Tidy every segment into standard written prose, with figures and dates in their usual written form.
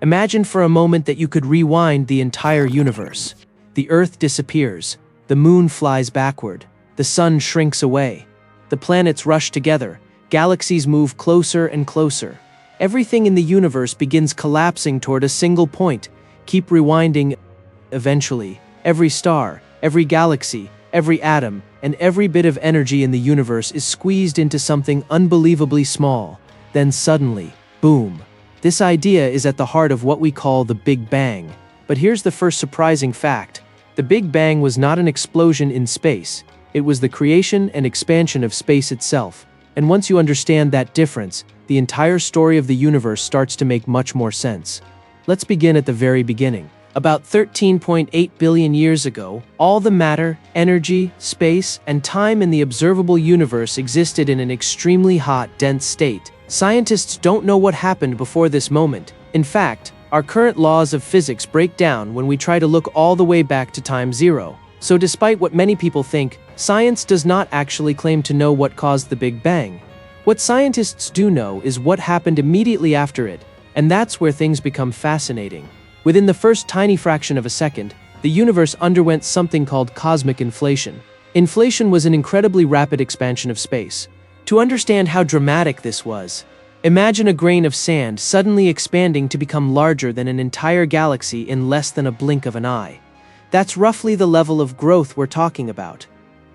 Imagine for a moment that you could rewind the entire universe. The Earth disappears, the moon flies backward, the sun shrinks away. The planets rush together, galaxies move closer and closer. Everything in the universe begins collapsing toward a single point. Keep rewinding. Eventually, every star, every galaxy, every atom, and every bit of energy in the universe is squeezed into something unbelievably small. Then suddenly, boom. This idea is at the heart of what we call the Big Bang. But here's the first surprising fact. The Big Bang was not an explosion in space. It was the creation and expansion of space itself. And once you understand that difference, the entire story of the universe starts to make much more sense. Let's begin at the very beginning. About 13.8 billion years ago, all the matter, energy, space, and time in the observable universe existed in an extremely hot, dense state. Scientists don't know what happened before this moment. In fact, our current laws of physics break down when we try to look all the way back to time zero. So despite what many people think, science does not actually claim to know what caused the Big Bang. What scientists do know is what happened immediately after it, and that's where things become fascinating. Within the first tiny fraction of a second, the universe underwent something called cosmic inflation. Inflation was an incredibly rapid expansion of space. To understand how dramatic this was, imagine a grain of sand suddenly expanding to become larger than an entire galaxy in less than a blink of an eye. That's roughly the level of growth we're talking about.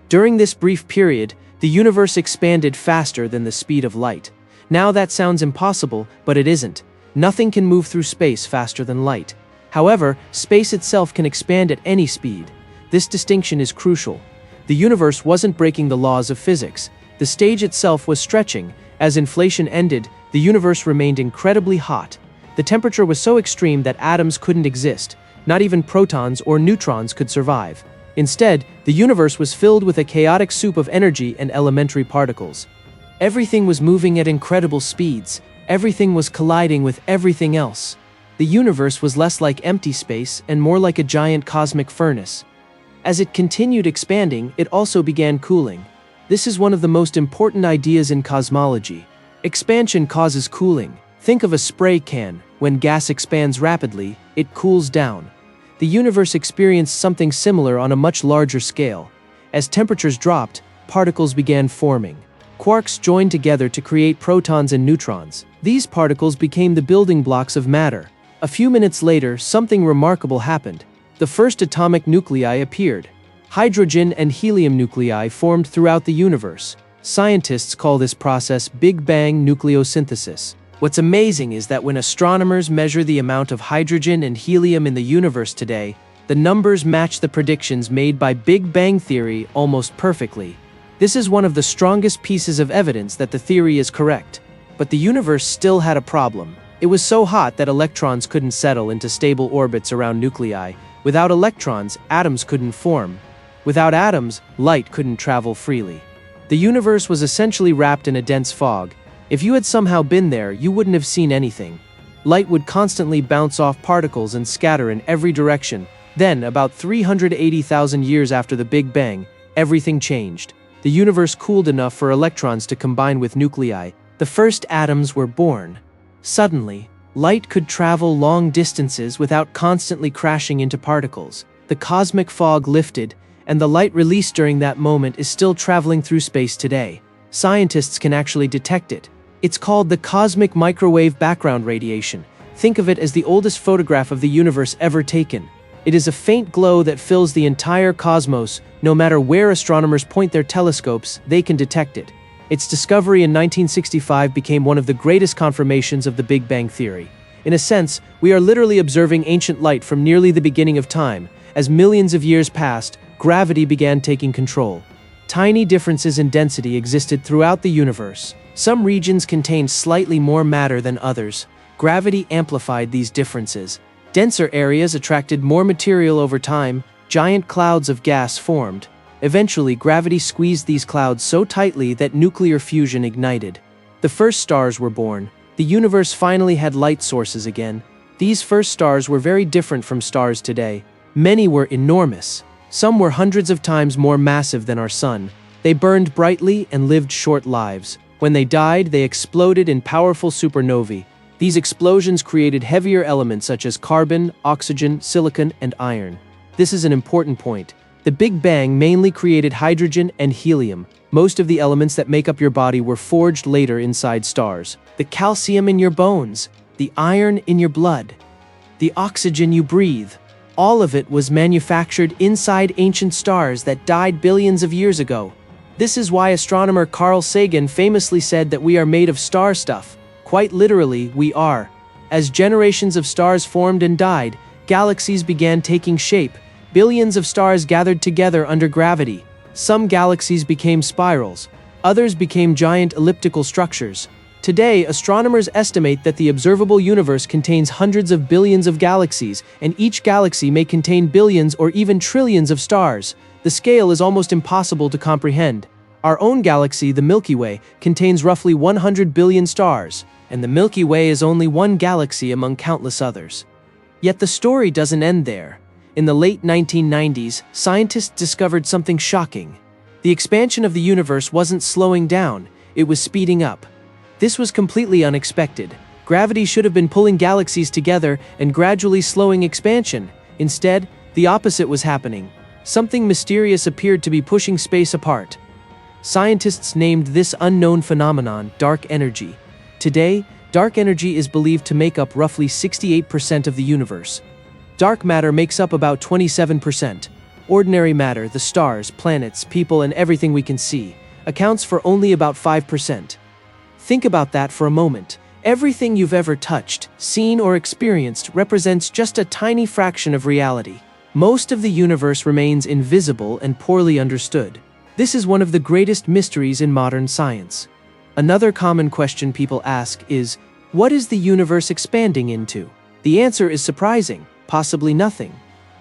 During this brief period, the universe expanded faster than the speed of light. Now that sounds impossible, but it isn't. Nothing can move through space faster than light. However, space itself can expand at any speed. This distinction is crucial. The universe wasn't breaking the laws of physics. The stage itself was stretching. As inflation ended, the universe remained incredibly hot. The temperature was so extreme that atoms couldn't exist. Not even protons or neutrons could survive. Instead, the universe was filled with a chaotic soup of energy and elementary particles. Everything was moving at incredible speeds. Everything was colliding with everything else. The universe was less like empty space and more like a giant cosmic furnace. As it continued expanding, it also began cooling. This is one of the most important ideas in cosmology. Expansion causes cooling. Think of a spray can. When gas expands rapidly, it cools down. The universe experienced something similar on a much larger scale. As temperatures dropped, particles began forming. Quarks joined together to create protons and neutrons. These particles became the building blocks of matter. A few minutes later, something remarkable happened. The first atomic nuclei appeared. Hydrogen and helium nuclei formed throughout the universe. Scientists call this process Big Bang nucleosynthesis. What's amazing is that when astronomers measure the amount of hydrogen and helium in the universe today, the numbers match the predictions made by Big Bang theory almost perfectly. This is one of the strongest pieces of evidence that the theory is correct. But the universe still had a problem. It was so hot that electrons couldn't settle into stable orbits around nuclei. Without electrons, atoms couldn't form. Without atoms, light couldn't travel freely. The universe was essentially wrapped in a dense fog. If you had somehow been there, you wouldn't have seen anything. Light would constantly bounce off particles and scatter in every direction. Then, about 380,000 years after the Big Bang, everything changed. The universe cooled enough for electrons to combine with nuclei. The first atoms were born. Suddenly, light could travel long distances without constantly crashing into particles. The cosmic fog lifted, and the light released during that moment is still traveling through space today. Scientists can actually detect it. It's called the cosmic microwave background radiation. Think of it as the oldest photograph of the universe ever taken. It is a faint glow that fills the entire cosmos. No matter where astronomers point their telescopes, they can detect it. Its discovery in 1965 became one of the greatest confirmations of the Big Bang theory. In a sense, we are literally observing ancient light from nearly the beginning of time. As millions of years passed, gravity began taking control. Tiny differences in density existed throughout the universe. Some regions contained slightly more matter than others. Gravity amplified these differences. Denser areas attracted more material over time. Giant clouds of gas formed. Eventually, gravity squeezed these clouds so tightly that nuclear fusion ignited. The first stars were born. The universe finally had light sources again. These first stars were very different from stars today. Many were enormous. Some were hundreds of times more massive than our sun. They burned brightly and lived short lives. When they died, they exploded in powerful supernovae. These explosions created heavier elements such as carbon, oxygen, silicon, and iron. This is an important point. The Big Bang mainly created hydrogen and helium. Most of the elements that make up your body were forged later inside stars. The calcium in your bones, the iron in your blood, the oxygen you breathe. All of it was manufactured inside ancient stars that died billions of years ago. This is why astronomer Carl Sagan famously said that we are made of star stuff. Quite literally, we are. As generations of stars formed and died, galaxies began taking shape. Billions of stars gathered together under gravity. Some galaxies became spirals. Others became giant elliptical structures. Today, astronomers estimate that the observable universe contains hundreds of billions of galaxies, and each galaxy may contain billions or even trillions of stars. The scale is almost impossible to comprehend. Our own galaxy, the Milky Way, contains roughly 100 billion stars, and the Milky Way is only one galaxy among countless others. Yet the story doesn't end there. In the late 1990s, scientists discovered something shocking. The expansion of the universe wasn't slowing down, it was speeding up. This was completely unexpected. Gravity should have been pulling galaxies together and gradually slowing expansion. Instead, the opposite was happening. Something mysterious appeared to be pushing space apart. Scientists named this unknown phenomenon dark energy. Today, dark energy is believed to make up roughly 68% of the universe. Dark matter makes up about 27%. Ordinary matter, the stars, planets, people, and everything we can see, accounts for only about 5%. Think about that for a moment. Everything you've ever touched, seen, or experienced represents just a tiny fraction of reality. Most of the universe remains invisible and poorly understood. This is one of the greatest mysteries in modern science. Another common question people ask is, what is the universe expanding into? The answer is surprising. Possibly nothing.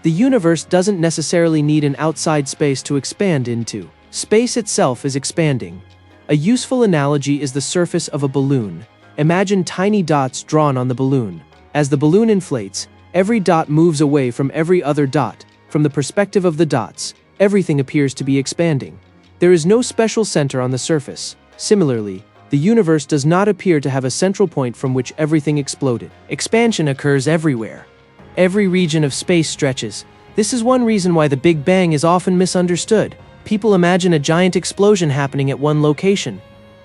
The universe doesn't necessarily need an outside space to expand into. Space itself is expanding. A useful analogy is the surface of a balloon. Imagine tiny dots drawn on the balloon. As the balloon inflates, every dot moves away from every other dot. From the perspective of the dots, everything appears to be expanding. There is no special center on the surface. Similarly, the universe does not appear to have a central point from which everything exploded. Expansion occurs everywhere. Every region of space stretches. This is one reason why the Big Bang is often misunderstood. People imagine a giant explosion happening at one location.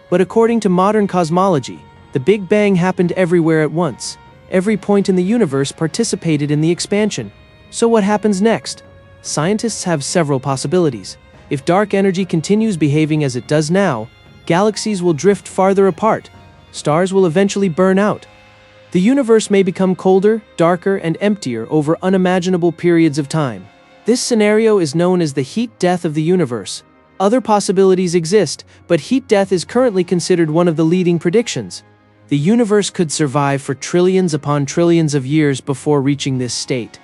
But according to modern cosmology, the Big Bang happened everywhere at once. Every point in the universe participated in the expansion. So what happens next? Scientists have several possibilities. If dark energy continues behaving as it does now, galaxies will drift farther apart. Stars will eventually burn out. The universe may become colder, darker, and emptier over unimaginable periods of time. This scenario is known as the heat death of the universe. Other possibilities exist, but heat death is currently considered one of the leading predictions. The universe could survive for trillions upon trillions of years before reaching this state.